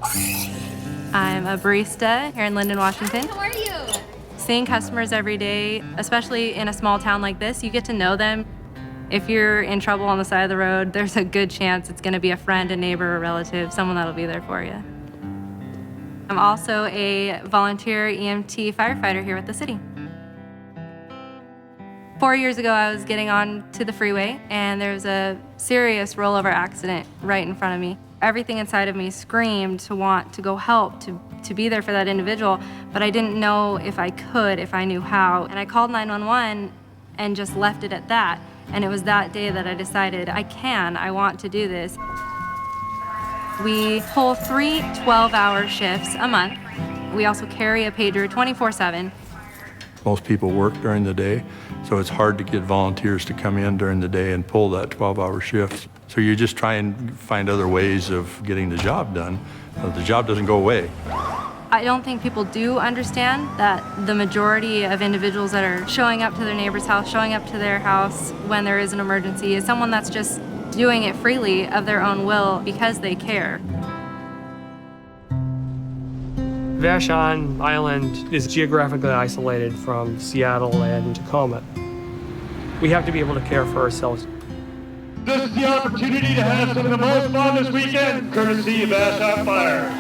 I'm a barista here in Linden, Washington. How are you? Seeing customers every day, especially in a small town like this, you get to know them. If you're in trouble on the side of the road, there's a good chance it's going to be a friend, a neighbor, a relative, someone that'll be there for you. I'm also a volunteer EMT firefighter here with the city. 4 years ago, I was getting on to the freeway, and there was a serious rollover accident right in front of me. Everything inside of me screamed to want to go help, to be there for that individual, but I didn't know if I could, if I knew how. And I called 911 and just left it at that. And it was that day that I decided, I want to do this. We pull 3 12-hour shifts a month. We also carry a pager 24/7. Most people work during the day, so it's hard to get volunteers to come in during the day and pull that 12-hour shift. So you just try and find other ways of getting the job done. The job doesn't go away. I don't think people do understand that the majority of individuals that are showing up to their neighbor's house, showing up to their house when there is an emergency, is someone that's just doing it freely of their own will because they care. Vashon Island is geographically isolated from Seattle and Tacoma. We have to be able to care for ourselves. This is the opportunity to have some of the most fun this weekend, courtesy of Vashon Fire.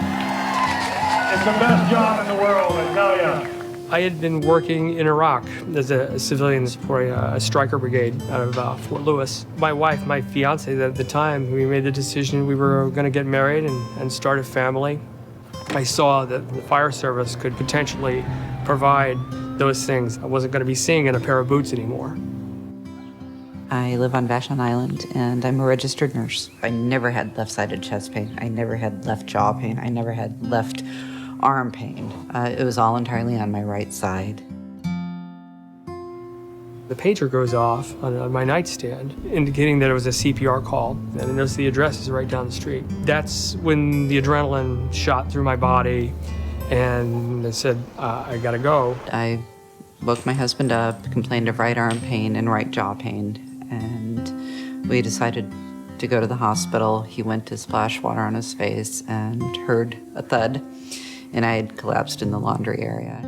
It's the best job in the world, I tell ya. I had been working in Iraq as a civilian supporting a striker brigade out of Fort Lewis. My wife, my fiance at the time, we made the decision we were going to get married and start a family. I saw that the fire service could potentially provide those things I wasn't going to be seeing in a pair of boots anymore. I live on Vashon Island, and I'm a registered nurse. I never had left-sided chest pain. I never had left jaw pain. I never had left arm pain. It was all entirely on my right side. The pager goes off on my nightstand, indicating that it was a CPR call, and I noticed the address is right down the street. That's when the adrenaline shot through my body, and I said, I gotta go. I woke my husband up, complained of right arm pain and right jaw pain, and we decided to go to the hospital. He went to splash water on his face and heard a thud, and I had collapsed in the laundry area.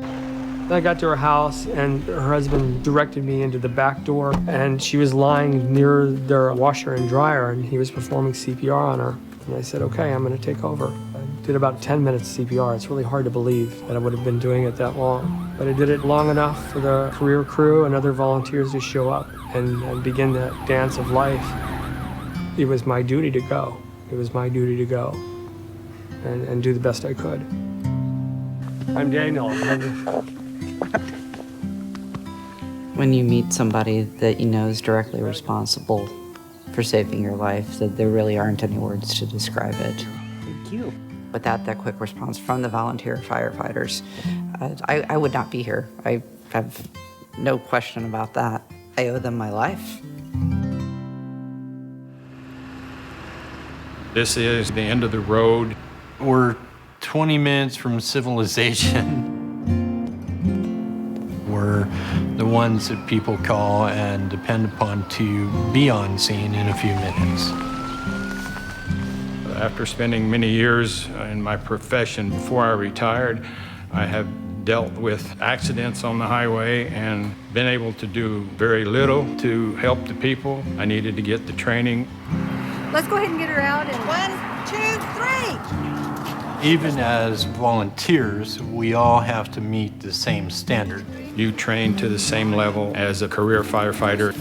I got to her house, and her husband directed me into the back door, and she was lying near their washer and dryer, and he was performing CPR on her. And I said, okay, I'm gonna take over. I did about 10 minutes CPR. It's really hard to believe that I would have been doing it that long. But I did it long enough for the career crew and other volunteers to show up and begin that dance of life. It was my duty to go. It was my duty to go and do the best I could. I'm Daniel. When you meet somebody that you know is directly responsible for saving your life, that there really aren't any words to describe it. Thank you. Without that quick response from the volunteer firefighters, I would not be here. I have no question about that. I owe them my life. This is the end of the road. We're 20 minutes from civilization. We're the ones that people call and depend upon to be on scene in a few minutes. After spending many years in my profession before I retired, I have dealt with accidents on the highway and been able to do very little to help the people. I needed to get the training. Let's go ahead and get her out. And 1, 2, 3. Even as volunteers, we all have to meet the same standard. You train to the same level as a career firefighter.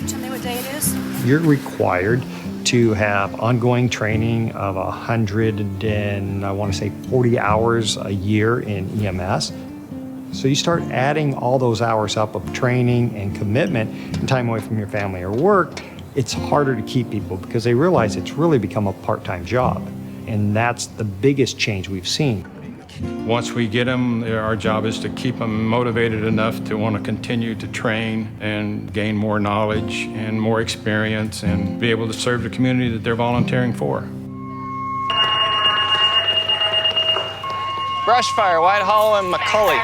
Tell me what day it is. You're required to have ongoing training of 40 hours a year in EMS. So you start adding all those hours up of training and commitment and time away from your family or work. It's harder to keep people because they realize it's really become a part-time job. And that's the biggest change we've seen. Once we get them, our job is to keep them motivated enough to want to continue to train and gain more knowledge and more experience and be able to serve the community that they're volunteering for. Brush fire, White Hollow and McCully.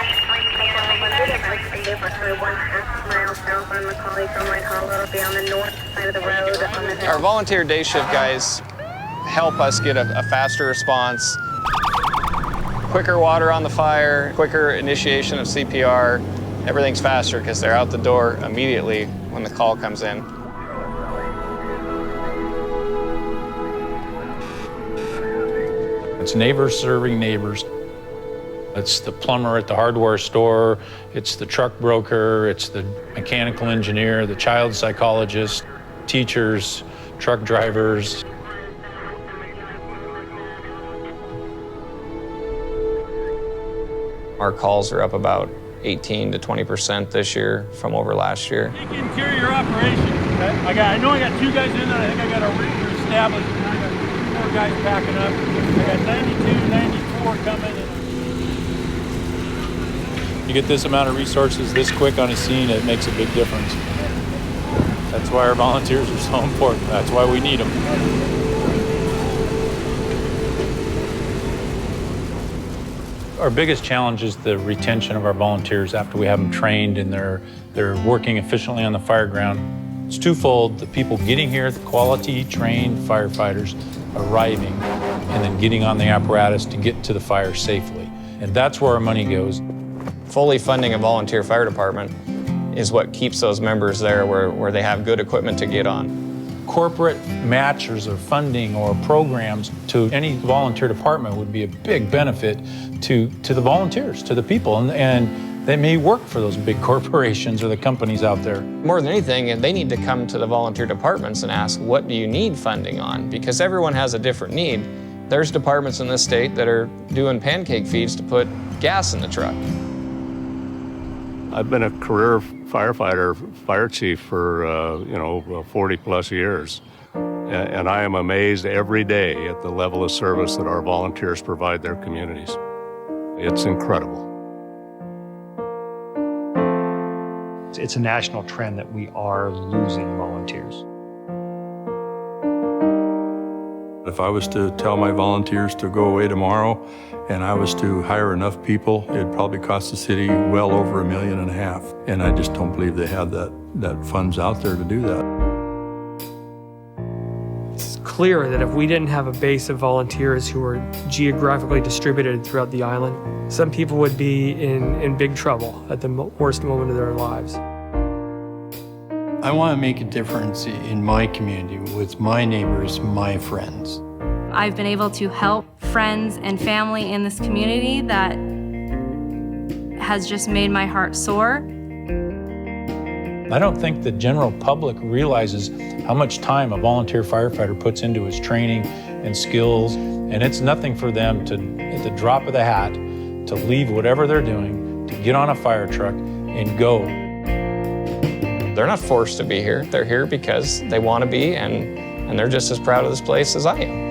Our volunteer day shift guys help us get a faster response. quicker water on the fire, quicker initiation of CPR. Everything's faster because they're out the door immediately when the call comes in. It's neighbors serving neighbors. It's the plumber at the hardware store, it's the truck broker, it's the mechanical engineer, the child psychologist, teachers, truck drivers. Our calls are up about 18 to 20% this year from over last year. Take interior operations. Okay. I know I got 2 guys in there. I think I got a ranger established. And I got 4 guys packing up. I got 92, 94 coming. You get this amount of resources this quick on a scene, it makes a big difference. That's why our volunteers are so important. That's why we need them. Our biggest challenge is the retention of our volunteers after we have them trained and they're working efficiently on the fire ground. It's twofold: the people getting here, the quality trained firefighters arriving, and then getting on the apparatus to get to the fire safely. And that's where our money goes. Fully funding a volunteer fire department is what keeps those members there where they have good equipment to get on. Corporate matchers or funding or programs to any volunteer department would be a big benefit to the volunteers, to the people, and they may work for those big corporations or the companies out there. More than anything, they need to come to the volunteer departments and ask, what do you need funding on? Because everyone has a different need. There's departments in this state that are doing pancake feeds to put gas in the truck. I've been a career firefighter, fire chief for 40 plus years. And I am amazed every day at the level of service that our volunteers provide their communities. It's incredible. It's a national trend that we are losing volunteers. If I was to tell my volunteers to go away tomorrow and I was to hire enough people, it'd probably cost the city well over $1.5 million. And I just don't believe they have that funds out there to do that. It's clear that if we didn't have a base of volunteers who were geographically distributed throughout the island, some people would be in big trouble at the worst moment of their lives. I want to make a difference in my community with my neighbors, my friends. I've been able to help friends and family in this community that has just made my heart soar. I don't think the general public realizes how much time a volunteer firefighter puts into his training and skills, and it's nothing for them to, at the drop of the hat, to leave whatever they're doing, to get on a fire truck and go. They're not forced to be here. They're here because they want to be, and they're just as proud of this place as I am.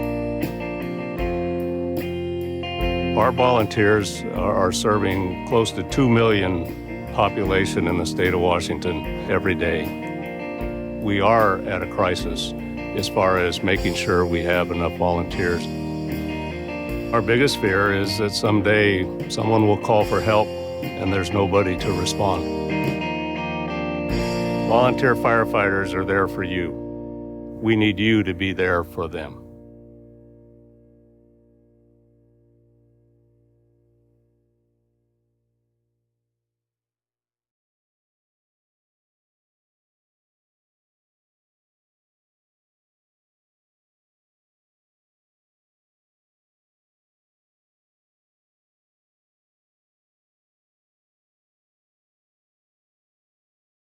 Our volunteers are serving close to 2 million population in the state of Washington every day. We are at a crisis as far as making sure we have enough volunteers. Our biggest fear is that someday someone will call for help and there's nobody to respond. Volunteer firefighters are there for you. We need you to be there for them.